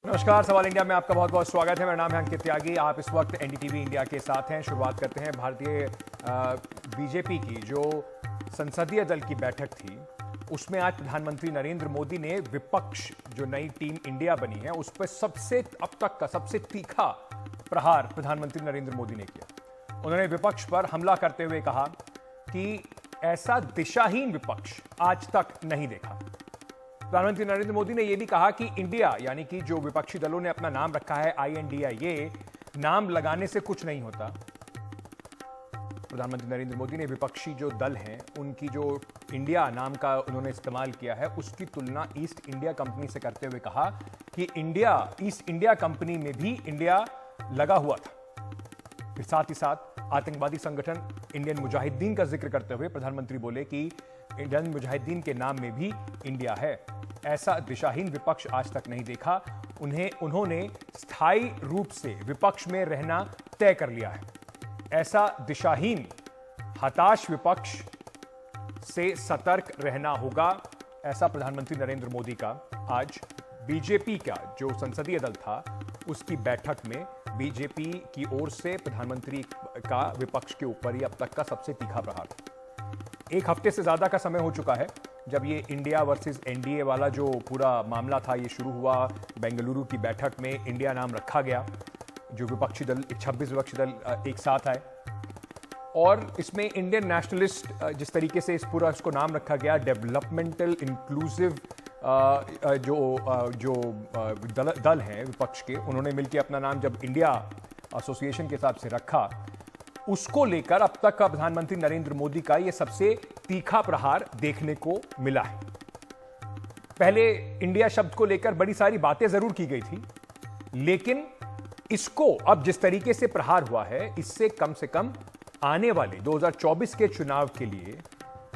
नमस्कार, सवाल इंडिया में आपका बहुत बहुत स्वागत है। मेरा नाम है अंकित त्यागी। आप इस वक्त एनडीटीवी इंडिया के साथ हैं। शुरुआत करते हैं भारतीय बीजेपी की जो संसदीय दल की बैठक थी, उसमें आज प्रधानमंत्री नरेंद्र मोदी ने विपक्ष जो नई टीम इंडिया बनी है उस पर सबसे अब तक का सबसे तीखा प्रहार प्रधानमंत्री नरेंद्र मोदी ने किया। उन्होंने विपक्ष पर हमला करते हुए कहा कि ऐसा दिशाहीन विपक्ष आज तक नहीं देखा। प्रधानमंत्री नरेंद्र मोदी ने यह भी कहा कि इंडिया यानी कि जो विपक्षी दलों ने अपना नाम रखा है INDIA, ये नाम लगाने से कुछ नहीं होता। प्रधानमंत्री नरेंद्र मोदी ने विपक्षी जो दल हैं उनकी जो इंडिया नाम का उन्होंने इस्तेमाल किया है उसकी तुलना ईस्ट इंडिया कंपनी से करते हुए कहा कि ईस्ट इंडिया कंपनी में भी इंडिया लगा हुआ था। फिर साथ ही साथ आतंकवादी संगठन इंडियन मुजाहिदीन का जिक्र करते हुए प्रधानमंत्री बोले कि इंडियन मुजाहिदीन के नाम में भी इंडिया है। ऐसा दिशाहीन विपक्ष आज तक नहीं देखा। उन्होंने स्थायी रूप से विपक्ष में रहना तय कर लिया है। ऐसा दिशाहीन हताश विपक्ष से सतर्क रहना होगा, ऐसा प्रधानमंत्री नरेंद्र मोदी का आज बीजेपी का जो संसदीय दल था उसकी बैठक में बीजेपी की ओर से प्रधानमंत्री का विपक्ष के ऊपर ही अब तक का सबसे तीखा प्रहार। एक हफ्ते से ज्यादा का समय हो चुका है जब ये इंडिया वर्सेस एनडीए वाला जो पूरा मामला था ये शुरू हुआ। बेंगलुरु की बैठक में इंडिया नाम रखा गया, जो विपक्षी दल 26 विपक्षी दल एक साथ आए और इसमें इंडियन नेशनलिस्ट जिस तरीके से इस पूरा इसको नाम रखा गया डेवलपमेंटल इंक्लूसिव जो दल हैं विपक्ष के, उन्होंने मिलकर अपना नाम जब इंडिया एसोसिएशन के हिसाब से रखा, उसको लेकर अब तक का प्रधानमंत्री नरेंद्र मोदी का यह सबसे तीखा प्रहार देखने को मिला है। पहले इंडिया शब्द को लेकर बड़ी सारी बातें जरूर की गई थी, लेकिन इसको अब जिस तरीके से प्रहार हुआ है इससे कम से कम आने वाले 2024 के चुनाव के लिए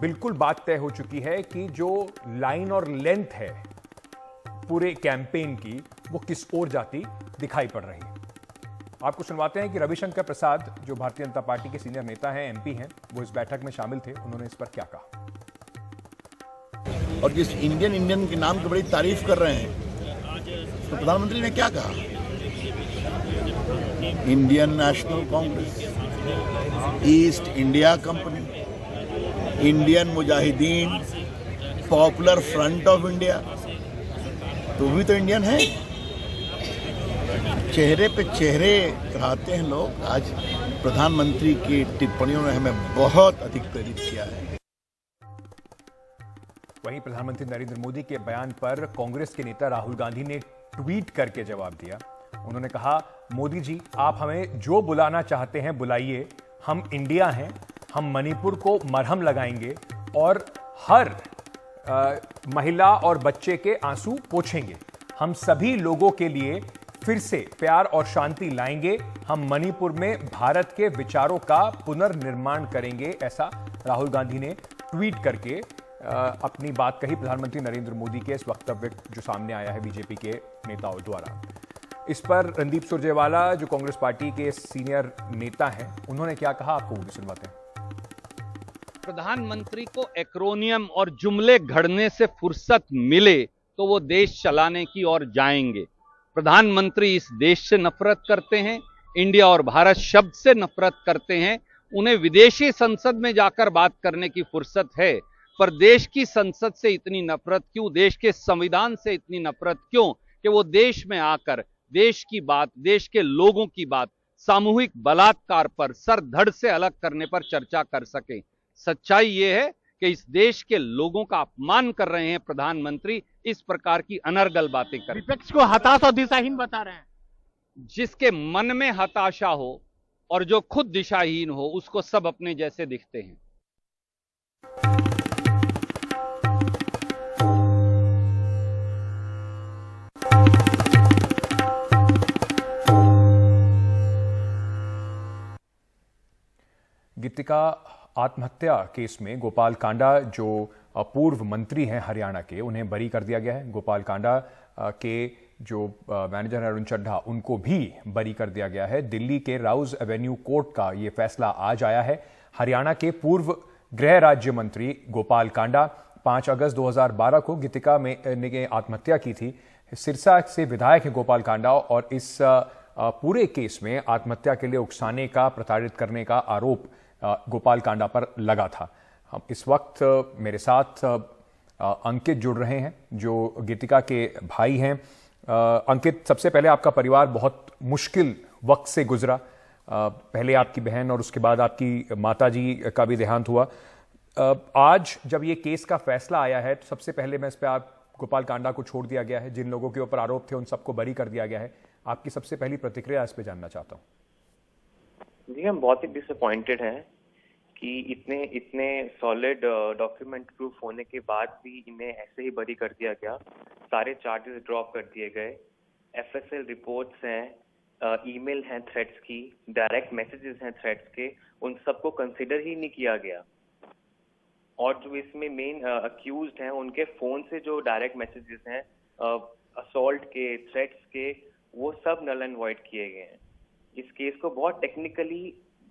बिल्कुल बात तय हो चुकी है कि जो लाइन और लेंथ है पूरे कैंपेन की वो किस ओर जाती दिखाई पड़ रही है। आपको सुनवाते हैं कि रविशंकर प्रसाद जो भारतीय जनता पार्टी के सीनियर नेता हैं, MP हैं, वो इस बैठक में शामिल थे। उन्होंने इस पर क्या कहा। और जिस इंडियन के नाम की बड़ी तारीफ कर रहे हैं, तो प्रधानमंत्री ने क्या कहा? Indian national Congress, east India company, Indian Mujahideen, popular front of India, तो भी तो इंडियन है। चेहरे पे चेहरे कराते हैं लोग। आज प्रधानमंत्री की टिप्पणियों ने हमें बहुत अधिक प्रेरित किया है। वहीं प्रधानमंत्री नरेंद्र मोदी के बयान पर कांग्रेस के नेता राहुल गांधी ने ट्वीट करके जवाब दिया। उन्होंने कहा, मोदी जी आप हमें जो बुलाना चाहते हैं बुलाइए, हम इंडिया हैं, हम मणिपुर को मरहम लगाएंगे और हर महिला और बच्चे के आंसू पोंछेंगे। हम सभी लोगों के लिए फिर से प्यार और शांति लाएंगे। हम मणिपुर में भारत के विचारों का पुनर्निर्माण करेंगे। ऐसा राहुल गांधी ने ट्वीट करके अपनी बात कही प्रधानमंत्री नरेंद्र मोदी के इस वक्तव्य जो सामने आया है बीजेपी के नेताओं द्वारा। इस पर रणदीप सुरजेवाला जो कांग्रेस पार्टी के सीनियर नेता हैं, उन्होंने क्या कहा, आपको वो भी सुनवाते हैं। प्रधानमंत्री को एक्रोनियम और जुमले घड़ने से फुर्सत मिले तो वो देश चलाने की ओर जाएंगे। प्रधानमंत्री इस देश से नफरत करते हैं, इंडिया और भारत शब्द से नफरत करते हैं। उन्हें विदेशी संसद में जाकर बात करने की फुर्सत है, पर देश की संसद से इतनी नफरत क्यों, देश के संविधान से इतनी नफरत क्यों कि वो देश में आकर देश की बात, देश के लोगों की बात, सामूहिक बलात्कार पर सर धड़ से अलग करने पर चर्चा कर सके। सच्चाई ये है कि इस देश के लोगों का अपमान कर रहे हैं प्रधानमंत्री, इस प्रकार की अनर्गल बातें कर। विपक्ष को हताश और दिशाहीन बता रहे हैं। जिसके मन में हताशा हो और जो खुद दिशाहीन हो उसको सब अपने जैसे दिखते हैं। गीतिका आत्महत्या केस में गोपाल कांडा जो पूर्व मंत्री हैं हरियाणा के, उन्हें बरी कर दिया गया है। गोपाल कांडा के जो मैनेजर हैं अरुण चड्ढा, उनको भी बरी कर दिया गया है। दिल्ली के राउज एवेन्यू कोर्ट का यह फैसला आज आया है। हरियाणा के पूर्व गृह राज्य मंत्री गोपाल कांडा 5 अगस्त 2012 को गीतिका ने आत्महत्या की थी, सिरसा से विधायक हैं गोपाल कांडा और इस पूरे केस में आत्महत्या के लिए उकसाने का, प्रताड़ित करने का आरोप गोपाल कांडा पर लगा था। हम इस वक्त मेरे साथ अंकित जुड़ रहे हैं जो गीतिका के भाई हैं। अंकित, सबसे पहले आपका परिवार बहुत मुश्किल वक्त से गुजरा। पहले आपकी बहन और उसके बाद आपकी माताजी का भी देहांत हुआ। आज जब ये केस का फैसला आया है तो सबसे पहले मैं इस पर आप गोपाल कांडा को छोड़ दिया गया है, जिन लोगों के ऊपर आरोप थे उन सबको बरी कर दिया गया है। आपकी सबसे पहली प्रतिक्रिया इस पे जानना चाहता हूं। जी, हम बहुत ही डिसअपॉइंटेड हैं कि इतने सॉलिड डॉक्यूमेंट प्रूफ होने के बाद भी इन्हें ऐसे ही बरी कर दिया गया। सारे चार्जेस ड्रॉप कर दिए गए। एफएसएल रिपोर्ट्स हैं, ईमेल हैं थ्रेट्स की, डायरेक्ट मैसेजेस हैं थ्रेट्स के, उन सबको कंसिडर ही नहीं किया गया। और जो इसमें मेन अक्यूज्ड हैं उनके फोन से जो डायरेक्ट मैसेजेस हैं असॉल्ट के, थ्रेट्स के, वो सब नल एंड वॉइड किए गए हैं। इस केस को बहुत technically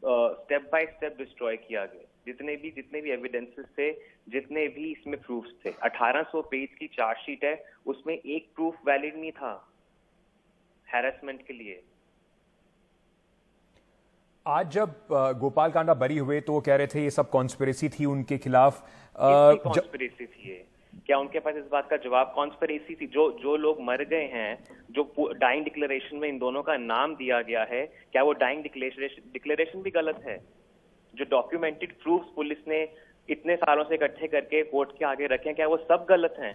step by step destroy किया गया। जितने भी एविडेंसेस थे, जितने भी इसमें प्रूफ्स थे, 1800 पेज की चार्जशीट है, उसमें एक प्रूफ वैलिड नहीं था हैरेसमेंट के लिए। आज जब गोपाल कांडा बरी हुए तो वो कह रहे थे ये सब कॉन्स्पिरेसी थी उनके खिलाफ। कॉन्स्पिरेसी थी ये? क्या उनके पास इस बात का जवाब? कॉन्स्पिरेसी थी। जो लोग मर गए हैं, जो डाइंग डिक्लेरेशन में इन दोनों का नाम दिया गया है, क्या वो डाइंग डिक्लेरेशन भी गलत है? जो डॉक्यूमेंटेड प्रूफ्स पुलिस ने इतने सालों से इकट्ठे करके कोर्ट के आगे रखे हैं, क्या वो सब गलत हैं?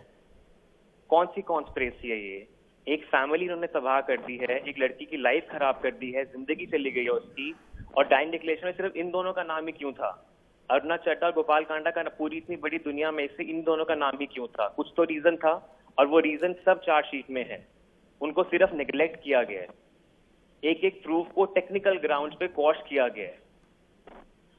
कौन सी कॉन्स्पिरेसी है ये? एक फैमिली उन्होंने तबाह कर दी है, एक लड़की की लाइफ खराब कर दी है, जिंदगी चली गई है उसकी, और डाइंग डिक्लेरेशन में सिर्फ इन दोनों का नाम ही क्यों था? अरुणा चड्ढा और गोपाल कांडा का पूरी इतनी बड़ी दुनिया में से इन दोनों का नाम ही क्यों था? कुछ तो रीजन था, और वो रीजन सब चार्जशीट में है। उनको सिर्फ नेग्लेक्ट किया गया है। एक एक प्रूफ को टेक्निकल ग्राउंड पे क्वॉश किया गया है।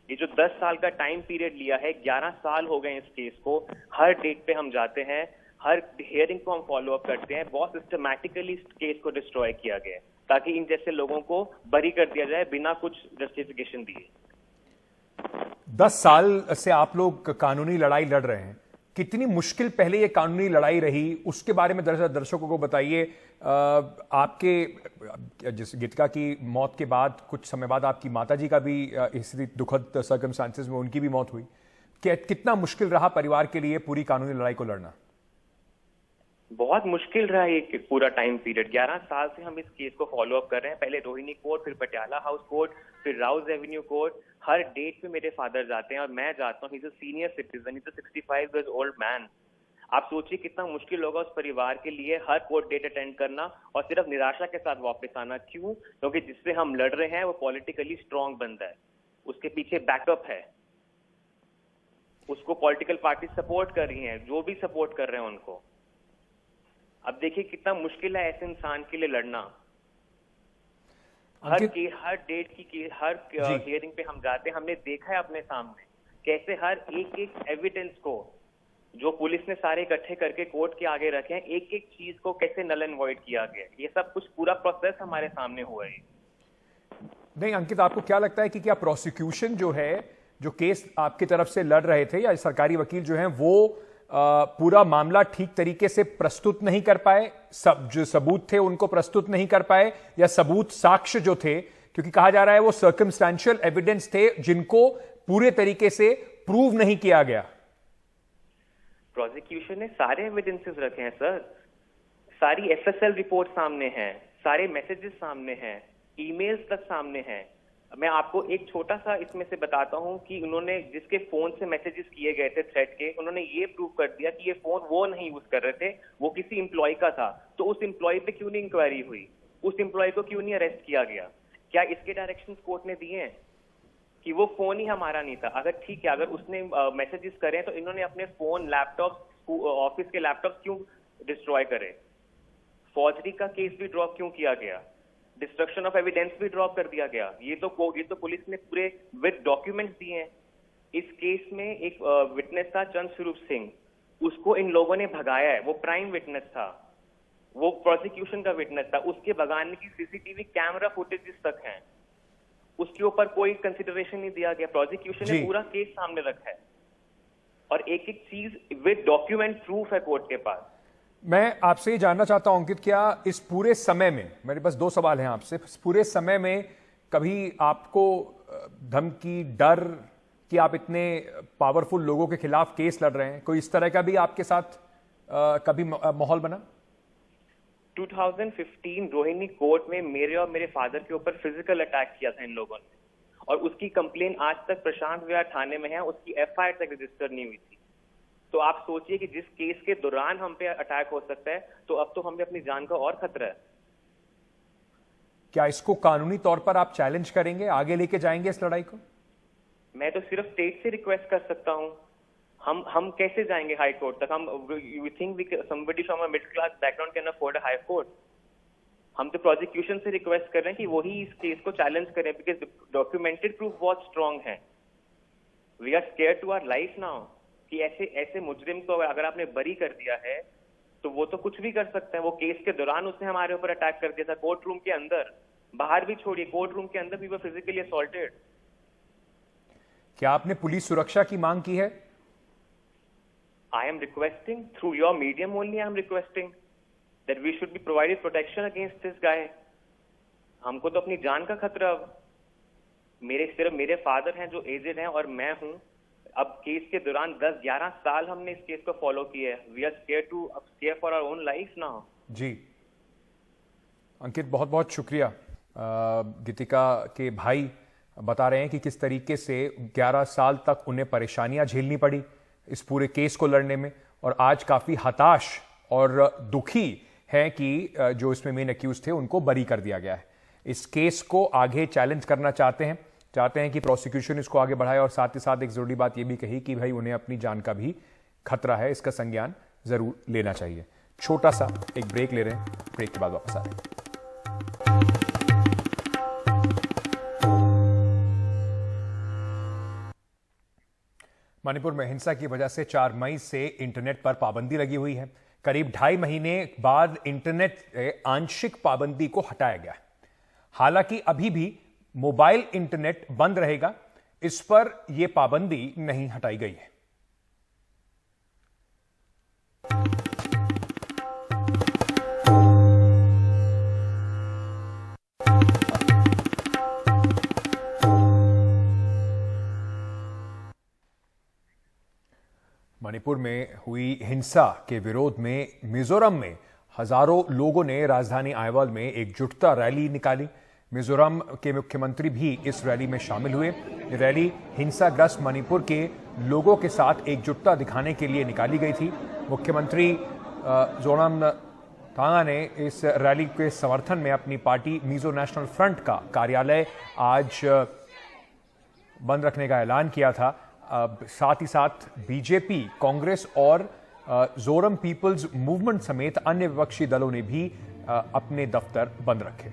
ये जो 10 साल का टाइम पीरियड लिया है, 11 साल हो गए इस केस को। हर डेट पे हम जाते हैं, हर हियरिंग को हम फॉलो अप करते हैं। बहुत सिस्टमैटिकली इस केस को डिस्ट्रॉय किया गया है ताकि इन जैसे लोगों को बरी कर दिया जाए बिना कुछ जस्टिफिकेशन दिए। 10 साल से आप लोग कानूनी लड़ाई लड़ रहे हैं। कितनी मुश्किल पहले ये कानूनी लड़ाई रही, उसके बारे में दर्शकों को बताइए। आपके जिस गीतिका की मौत के बाद कुछ समय बाद आपकी माताजी का भी इसी दुखद सर्कमस्टांसेस में उनकी भी मौत हुई। कितना मुश्किल रहा परिवार के लिए पूरी कानूनी लड़ाई को लड़ना? बहुत मुश्किल रहा ये पूरा टाइम पीरियड। 11 साल से हम इस केस को फॉलो अप कर रहे हैं। पहले रोहिणी कोर्ट, फिर पटियाला हाउस कोर्ट, फिर राउज एवेन्यू कोर्ट। हर डेट पे मेरे फादर जाते हैं और मैं जाता हूँ। He is a senior citizen, he is a 65 years old man. आप सोचिए कितना मुश्किल होगा उस परिवार के लिए हर कोर्ट डेट अटेंड करना और सिर्फ निराशा के साथ वापस आना। क्यों? क्योंकि जिससे हम लड़ रहे हैं वो पॉलिटिकली स्ट्रांग बंदा है, उसके पीछे बैकअप है, उसको पॉलिटिकल पार्टी सपोर्ट कर रही हैं, जो भी सपोर्ट कर रहे हैं उनको। अब देखिए कितना मुश्किल है ऐसे इंसान के लिए लड़ना। हर डेट की हर हियरिंग पे हम जाते हैं, हमने देखा है अपने सामने कैसे हर एक एविडेंस को जो पुलिस ने सारे इकट्ठे करके कोर्ट के आगे रखे हैं, एक एक चीज को कैसे नल एंड वॉइड किया गया। ये सब कुछ पूरा प्रोसेस हमारे सामने हुआ है। नहीं अंकित, आपको क्या लगता है कि क्या प्रोसिक्यूशन जो है, जो केस आपकी तरफ से लड़ रहे थे या सरकारी वकील जो हैं वो पूरा मामला ठीक तरीके से प्रस्तुत नहीं कर पाए? जो सबूत थे उनको प्रस्तुत नहीं कर पाए, या सबूत साक्ष्य जो थे, क्योंकि कहा जा रहा है वो सर्कमस्टेंशियल एविडेंस थे जिनको पूरे तरीके से प्रूव नहीं किया गया? प्रोसिक्यूशन ने सारे एविडेंसेस रखे हैं सर। सारी एफएसएल रिपोर्ट सामने है, सारे मैसेजेस सामने हैं, ईमेल्स तक सामने हैं। मैं आपको एक छोटा सा इसमें से बताता हूं कि उन्होंने जिसके फोन से मैसेजेस किए गए थे थ्रेट के, उन्होंने ये प्रूव कर दिया कि ये फोन वो नहीं यूज कर रहे थे, वो किसी एम्प्लॉय का था। तो उस एम्प्लॉय पे क्यों नहीं इंक्वायरी हुई? उस एम्प्लॉय को क्यों नहीं अरेस्ट किया गया? क्या इसके डायरेक्शंस कोर्ट ने दिए हैं कि वो फोन ही हमारा नहीं था? अगर ठीक है, अगर उसने मैसेजेस करे तो इन्होंने अपने फोन, लैपटॉप, ऑफिस के लैपटॉप क्यों डिस्ट्रॉय करे? फॉर्जरी का केस भी ड्रॉप क्यों किया गया? डिस्ट्रक्शन ऑफ एविडेंस भी ड्रॉप कर दिया गया। ये तो पुलिस ने पूरे विद डॉक्यूमेंट्स दिए हैं। इस केस में एक विटनेस था चंद स्वरूप सिंह, उसको इन लोगों ने भगाया है। वो प्राइम विटनेस था, वो प्रोसिक्यूशन का विटनेस था। उसके भगाने की सीसीटीवी कैमरा फुटेजेस तक हैं, उसके ऊपर कोई कंसिडरेशन नहीं दिया गया। प्रोसिक्यूशन ने पूरा केस सामने रखा है और एक एक चीज विद डॉक्यूमेंट प्रूफ है कोर्ट के पास। मैं आपसे ये जानना चाहता हूं अंकित, क्या इस पूरे समय में, मेरे पास दो सवाल हैं आपसे, इस पूरे समय में कभी आपको धमकी, डर कि आप इतने पावरफुल लोगों के खिलाफ केस लड़ रहे हैं, कोई इस तरह का भी आपके साथ कभी माहौल बना? 2015 रोहिणी कोर्ट में मेरे और मेरे फादर के ऊपर फिजिकल अटैक किया था इन लोगों ने, और उसकी कंप्लेन आज तक प्रशांत विहार थाने में है, उसकी एफआईआर तक रजिस्टर नहीं हुई थी। तो आप सोचिए कि जिस केस के दौरान हम पे अटैक हो सकता है, तो अब तो हमें अपनी जान का और खतरा है। क्या इसको कानूनी तौर पर आप चैलेंज करेंगे, आगे लेके जाएंगे इस लड़ाई को? मैं तो सिर्फ स्टेट से रिक्वेस्ट कर सकता हूं। हम कैसे जाएंगे हाई कोर्ट तक? हम you think somebody from a middle class background can afford a high court? हम तो प्रोसिक्यूशन से रिक्वेस्ट कर रहे हैं कि वही इस केस को चैलेंज करें, बिकॉज डॉक्यूमेंटेड प्रूफ बहुत स्ट्रांग है। We are scared to our life now कि ऐसे मुजरिम को अगर आपने बरी कर दिया है तो वो तो कुछ भी कर सकते हैं। वो केस के दौरान उसने हमारे ऊपर अटैक कर दिया था, कोर्ट रूम के अंदर, बाहर भी छोड़िए, कोर्ट रूम के अंदर भी वो फिजिकली असॉल्टेड। क्या आपने पुलिस सुरक्षा की मांग की है? I am requesting through your medium only. I am requesting that we should be provided protection against this guy. हमको तो अपनी जान का खतरा। सिर्फ मेरे फादर हैं जो एजेड हैं और मैं हूं। अब केस के दौरान 10-11 साल हमने इस केस को फॉलो किया है। We are scared for our own life now. जी अंकित, बहुत बहुत शुक्रिया। गीतिका के भाई बता रहे हैं कि किस तरीके से 11 साल तक उन्हें परेशानियां झेलनी पड़ी इस पूरे केस को लड़ने में, और आज काफी हताश और दुखी है कि जो इसमें मेन अक्यूज थे उनको बरी कर दिया गया है। इस केस को आगे चैलेंज करना चाहते हैं कि प्रोसिक्यूशन इसको आगे बढ़ाए, और साथ ही साथ एक जरूरी बात यह भी कही कि भाई उन्हें अपनी जान का भी खतरा है, इसका संज्ञान जरूर लेना चाहिए। छोटा सा एक ब्रेक ले रहे हैं, ब्रेक के बाद वापस आ रहे हैं। मणिपुर में हिंसा की वजह से 4 मई से इंटरनेट पर पाबंदी लगी हुई है। करीब 2.5 महीने बाद इंटरनेट से आंशिक पाबंदी को हटाया गया है। हालांकि अभी भी मोबाइल इंटरनेट बंद रहेगा, इस पर यह पाबंदी नहीं हटाई गई है। मणिपुर में हुई हिंसा के विरोध में मिजोरम में हजारों लोगों ने राजधानी आइवल में एकजुटता रैली निकाली। मिजोरम के मुख्यमंत्री भी इस रैली में शामिल हुए। रैली हिंसाग्रस्त मणिपुर के लोगों के साथ एकजुटता दिखाने के लिए निकाली गई थी। मुख्यमंत्री जोरामथंगा ने इस रैली के समर्थन में अपनी पार्टी मिजो नेशनल फ्रंट का कार्यालय आज बंद रखने का ऐलान किया था। साथ ही साथ बीजेपी, कांग्रेस और जोरम पीपल्स मूवमेंट समेत अन्य विपक्षी दलों ने भी अपने दफ्तर बंद रखे।